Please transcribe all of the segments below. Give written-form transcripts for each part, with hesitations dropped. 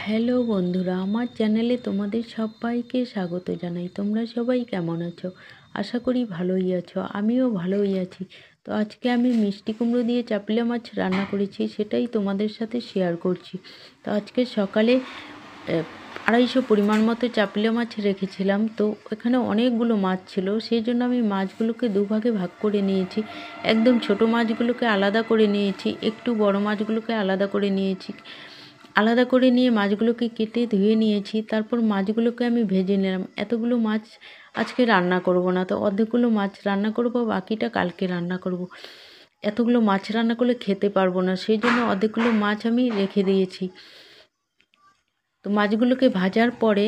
Hello বন্ধুরা, আমার চ্যানেলে তোমাদের সবাইকে স্বাগত জানাই। তোমরা সবাই কেমন আছো? আশা করি ভালোই আছো। আমিও ভালোই আছি। তো আজকে আমি মিষ্টি কুমড়ো দিয়ে চাপিলা মাছ রান্না করেছি, সেটাই তোমাদের সাথে শেয়ার করছি। তো আজকে সকালে 250 পরিমাণ মতো চাপিলা মাছ রেখেছিলাম। তো এখানে অনেকগুলো মাছ ছিল, সেই জন্য আমি মাছগুলোকে দুভাগে ভাগ করে নিয়েছি। একদম ছোট মাছগুলোকে আলাদা করে নিয়েছি, একটু বড় মাছগুলোকে আলাদা করে নিয়েছি। আলাদা করে নিয়ে মাছগুলোকে কেটে ধুয়ে নিয়েছি। তারপর মাছগুলোকে আমি ভেজে নিলাম। এতগুলো মাছ আজকে রান্না করব না, তো অর্ধেকগুলো মাছ রান্না করব, বাকিটা কালকে রান্না করব। এতগুলো মাছ রান্না করলে খেতে পারবো না, সেই জন্য অর্ধেকগুলো মাছ আমি রেখে দিয়েছি। তো মাছগুলোকে ভাজার পরে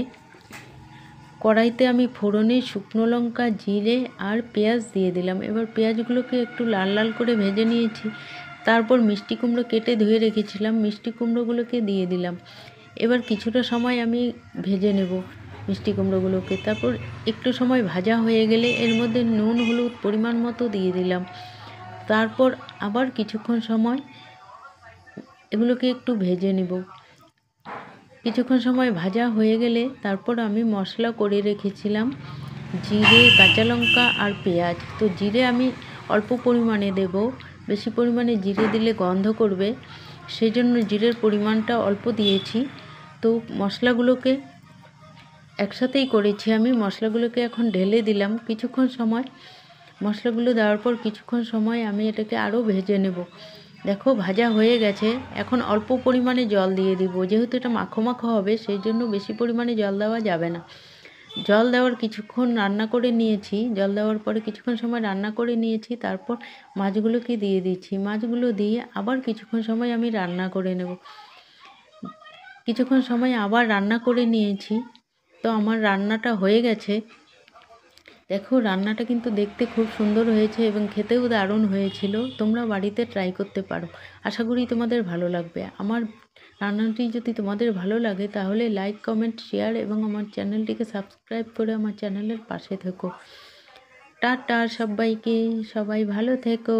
কড়াইতে আমি ফোড়নে শুকনো লঙ্কা, জিরে আর পেঁয়াজ দিয়ে দিলাম। এবার পেঁয়াজগুলোকে একটু লাল লাল করে ভেজে নিয়েছি। তারপর মিষ্টি কুমড়ো কেটে ধুয়ে রেখেছিলাম, মিষ্টি কুমড়োগুলোকে দিয়ে দিলাম। এবার কিছুটা সময় আমি ভেজে নেব মিষ্টি কুমড়োগুলোকে। তারপর একটু সময় ভাজা হয়ে গেলে এর মধ্যে নুন হলুদ পরিমাণ মতো দিয়ে দিলাম। তারপর আবার কিছুক্ষণ সময় এগুলোকে একটু ভেজে নেব। কিছুক্ষণ সময় ভাজা হয়ে গেলে তারপর আমি মশলা করে রেখেছিলাম জিরে, কাঁচা লঙ্কা আর পেঁয়াজ। তো জিরে আমি অল্প পরিমাণে দেব, বেশি পরিমাণে জিরে দিলে গন্ধ করবে, সেই জন্য জিরের পরিমাণটা অল্প দিয়েছি। তো মশলাগুলোকে একসাথেই করেছি আমি। মশলাগুলোকে এখন ঢেলে দিলাম। কিছুক্ষণ সময় মশলাগুলো দেওয়ার পর কিছুক্ষণ সময় আমি এটাকে আরও ভেজে নেব। দেখো ভাজা হয়ে গেছে। এখন অল্প পরিমাণে জল দিয়ে দিব, যেহেতু এটা মাখো মাখো হবে, সেই জন্য বেশি পরিমাণে জল দেওয়া যাবে না। জল দেওয়ার কিছুক্ষণ রান্না করে নিয়েছি। জল দেওয়ার পরে কিছুক্ষণ সময় রান্না করে নিয়েছি। তারপর মাছগুলোকে দিয়ে দিচ্ছি। মাছগুলো দিয়ে আবার কিছুক্ষণ সময় আমি রান্না করে নেব। কিছুক্ষণ সময় আবার রান্না করে নিয়েছি। তো আমার রান্নাটা হয়ে গেছে। দেখো রান্নাটা কিন্তু দেখতে খুব সুন্দর হয়েছে এবং খেতেও দারুণ হয়েছিল। তোমরা বাড়িতে ট্রাই করতে পারো, আশা করি তোমাদের ভালো লাগবে। আমার রান্নাটি যদি তোমাদের ভালো লাগে তাহলে লাইক, কমেন্ট, শেয়ার এবং আমার চ্যানেলটিকে সাবস্ক্রাইব করে আমার চ্যানেলের পাশে থেকো। টাটা সবাইকে, সবাই ভালো থেকো।